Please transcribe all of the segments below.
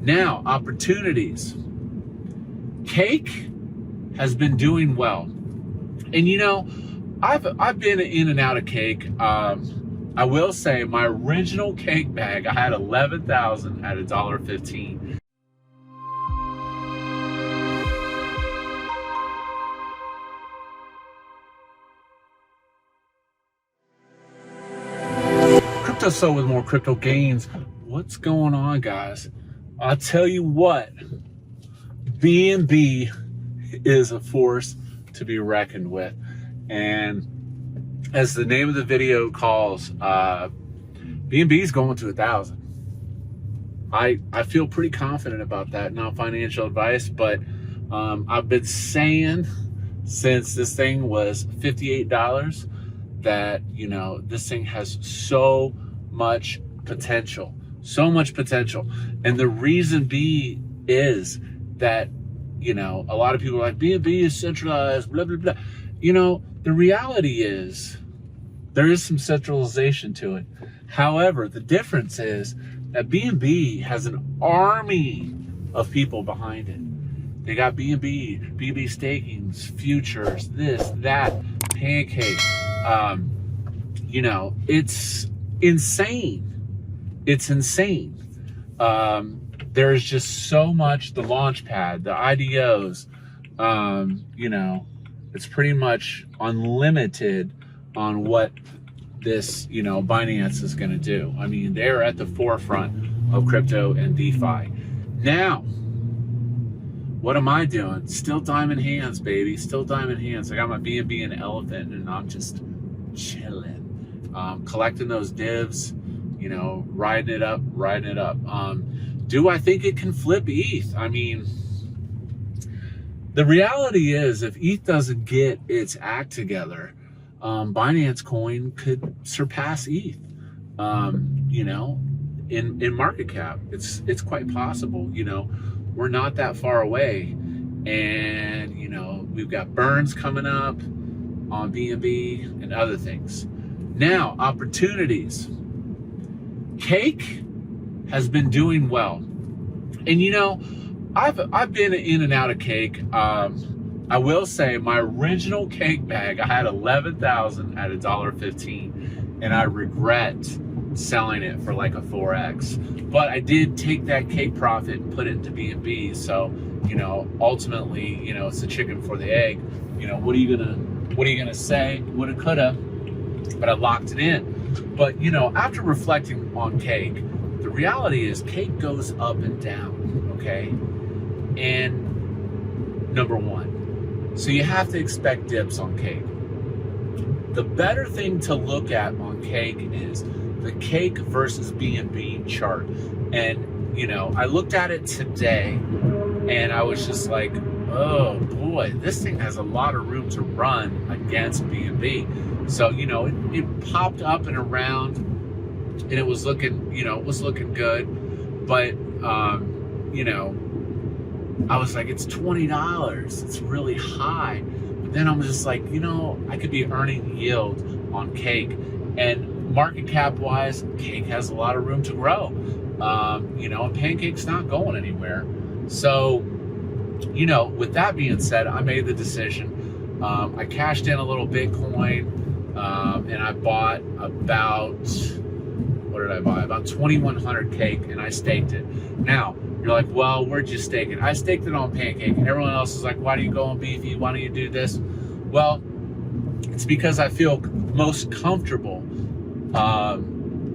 Now, opportunities. Cake has been doing well. And you know, I've been in and out of cake. I will say my original cake bag, I had 11,000 at $1.15. Cryptoslo with more crypto gains. What's going on, guys? I'll tell you what, BNB is a force to be reckoned with. And as the name of the video calls, BNB is going to 1,000. I feel pretty confident about that. Not financial advice, but I've been saying since this thing was $58 that, you know, this thing has so much potential. So much potential. And the reason is that, you know, a lot of people are like, BNB is centralized, blah, blah, blah. You know, the reality is there is some centralization to it. However, the difference is that BNB has an army of people behind it. They got BNB stakings, futures, this, that, Pancake. You know, it's insane. It's insane. There's just so much, the launch pad, the IDOs, you know, it's pretty much unlimited on what this, you know, Binance is going to do. I mean, they're at the forefront of crypto and DeFi. Now, what am I doing? Still diamond hands, baby. Still diamond hands. I got my BNB and elephant, and I'm just chilling, collecting those divs, you know, riding it up. Do I think it can flip ETH? I mean, the reality is if ETH doesn't get its act together, Binance coin could surpass ETH, you know, in market cap. It's quite possible. You know, we're not that far away, and, you know, we've got burns coming up on BNB and other things. Now, opportunities. Cake has been doing well. And you know, I've been in and out of cake. I will say my original cake bag, I had 11,000 at $1.15, and I regret selling it for like a 4x. But I did take that cake profit and put it into BNB. So, you know, ultimately, you know, it's the chicken for the egg. You know, what are you gonna say? Woulda, coulda. But I locked it in. But, you know, after reflecting on cake, the reality is cake goes up and down, okay? And number one, so you have to expect dips on cake. The better thing to look at on cake is the cake versus BNB chart. And, you know, I looked at it today and I was just like, oh boy, this thing has a lot of room to run against BNB. So, you know, it popped up and around, and it was looking, you know, it was looking good. But, you know, I was like, it's $20. It's really high. But then I'm just like, you know, I could be earning yield on cake. And market cap wise, cake has a lot of room to grow. You know, and Pancake's not going anywhere. So, you know, with that being said, I made the decision. I cashed in a little Bitcoin. And I bought about, what did I buy? About 2,100 cake, and I staked it. Now, you're like, well, where'd you stake it? I staked it on Pancake, and everyone else is like, why do you go on Beefy? Why don't you do this? Well, it's because I feel most comfortable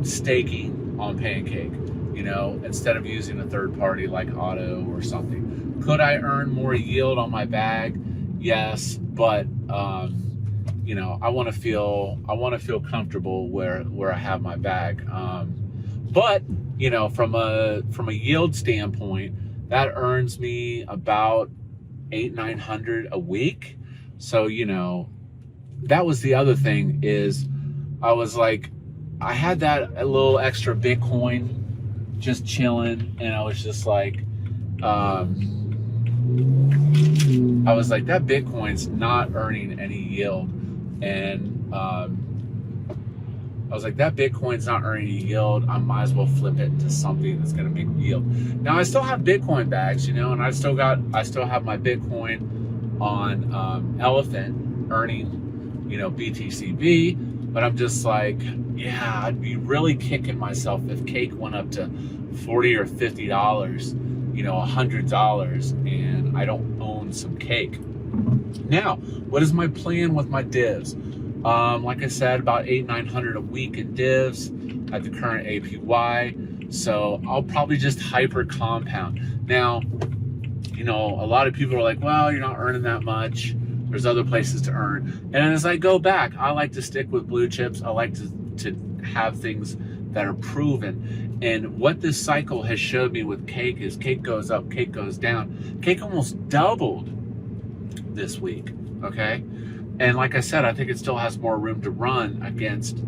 staking on Pancake, you know, instead of using a third party like Auto or something. Could I earn more yield on my bag? Yes, but you know, I want to feel comfortable where I have my bag. But you know, from a yield standpoint, that earns me about $800-900 a week. So, you know, that was the other thing, is I was like, I had that a little extra Bitcoin just chilling, and I was just like, I was like, that Bitcoin's not earning any yield. And I was like, that Bitcoin's not earning a yield. I might as well flip it into something that's going to make a yield. Now I still have Bitcoin bags, you know, and I still have my Bitcoin on Elephant earning, you know, BTCB. But I'm just like, yeah, I'd be really kicking myself if cake went up to $40 or $50, you know, $100, and I don't own some cake. Now, what is my plan with my divs? Like I said, about $800-900 a week in divs at the current APY. So I'll probably just hyper compound. Now, you know, a lot of people are like, well, you're not earning that much. There's other places to earn. And as I go back, I like to stick with blue chips. I like to have things that are proven. And what this cycle has showed me with cake is cake goes up, cake goes down. Cake almost doubled this week, okay? And like I said, I think it still has more room to run against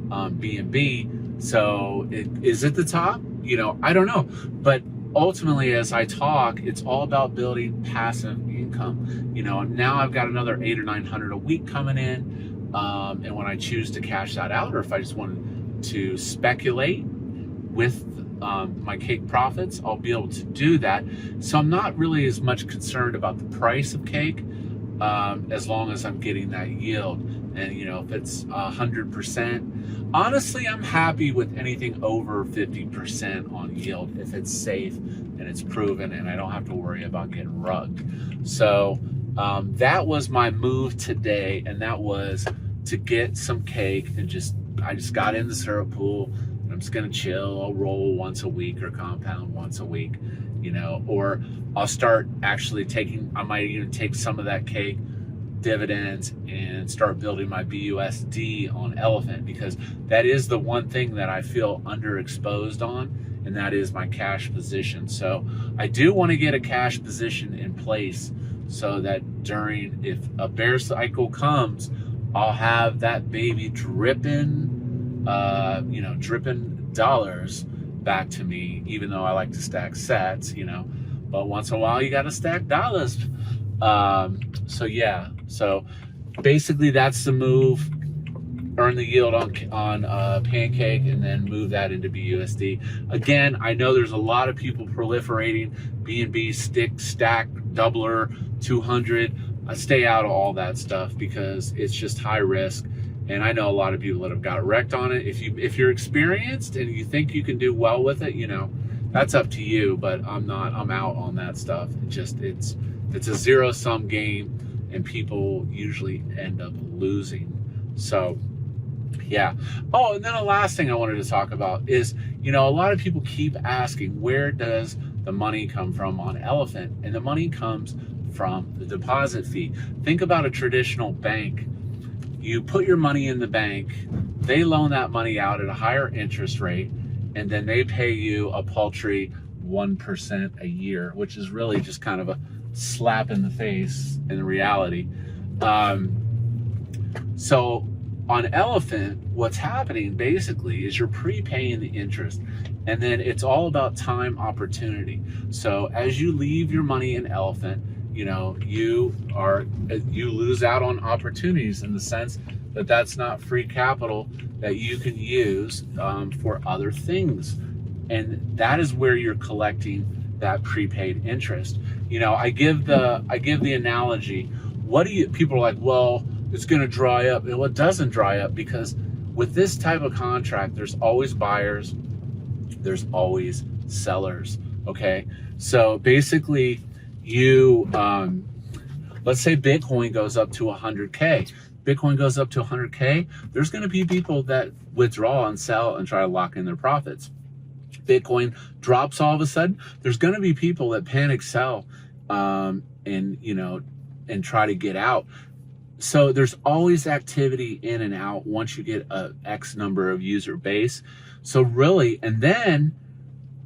BNB. So is it the top? You know, I don't know. But ultimately, as I talk, it's all about building passive income. You know, now I've got another $800 or $900 a week coming in. And when I choose to cash that out, or if I just wanted to speculate with my cake profits, I'll be able to do that. So I'm not really as much concerned about the price of cake, as long as I'm getting that yield. And you know, if it's 100%, honestly, I'm happy with anything over 50% on yield if it's safe and it's proven and I don't have to worry about getting rugged. So that was my move today, and that was to get some cake and I just got in the syrup pool. I'm just gonna chill. I'll roll once a week or compound once a week, you know, or I'll start actually I might even take some of that cake dividends and start building my BUSD on Elephant, because that is the one thing that I feel underexposed on, and that is my cash position. So I do want to get a cash position in place so that if a bear cycle comes, I'll have that baby dripping, you know, dripping dollars back to me, even though I like to stack sats, you know, but once in a while you got to stack dollars. So yeah, so basically that's the move. Earn the yield on Pancake and then move that into BUSD. Again, I know there's a lot of people proliferating BNB, stack, doubler, 200. I stay out of all that stuff because it's just high risk. And I know a lot of people that have got wrecked on it. If you're experienced and you think you can do well with it, you know, that's up to you. But I'm out on that stuff. It's a zero-sum game, and people usually end up losing. So yeah. Oh, and then the last thing I wanted to talk about is, you know, a lot of people keep asking, where does the money come from on Elephant? And the money comes from the deposit fee. Think about a traditional bank. You put your money in the bank, they loan that money out at a higher interest rate, and then they pay you a paltry 1% a year, which is really just kind of a slap in the face in reality. So on Elephant, what's happening basically is you're prepaying the interest, and then it's all about time opportunity. So as you leave your money in Elephant, you know, you lose out on opportunities in the sense that that's not free capital that you can use for other things. And that is where you're collecting that prepaid interest. You know, I give the analogy, people are like, well, it's going to dry up. Well, it doesn't dry up, because with this type of contract, there's always buyers, there's always sellers. Okay. So basically let's say Bitcoin goes up to 100K. Bitcoin goes up to 100K. There's going to be people that withdraw and sell and try to lock in their profits. Bitcoin drops all of a sudden. There's going to be people that panic sell, and try to get out. So there's always activity in and out once you get a X number of user base. So really, and then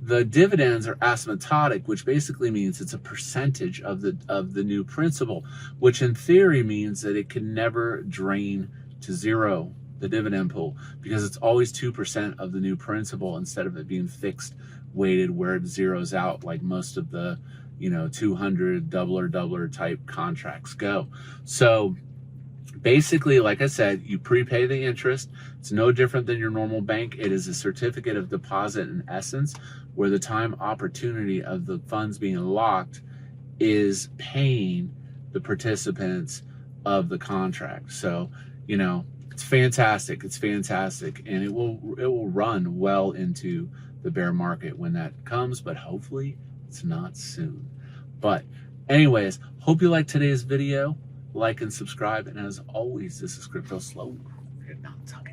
the dividends are asymptotic, which basically means it's a percentage of the new principal, which in theory means that it can never drain to zero, the dividend pool, because it's always 2% of the new principal instead of it being fixed weighted where it zeroes out like most of the 200 doubler type contracts go. So Basically, like I said, you prepay the interest. It's no different than your normal bank. It is a certificate of deposit in essence, where the time opportunity of the funds being locked is paying the participants of the contract. So, you know, it's fantastic. It's fantastic. And it will run well into the bear market when that comes, but hopefully it's not soon. But anyways, hope you liked today's video. Like and subscribe. And as always, this is Cryptoslo. We're not talking.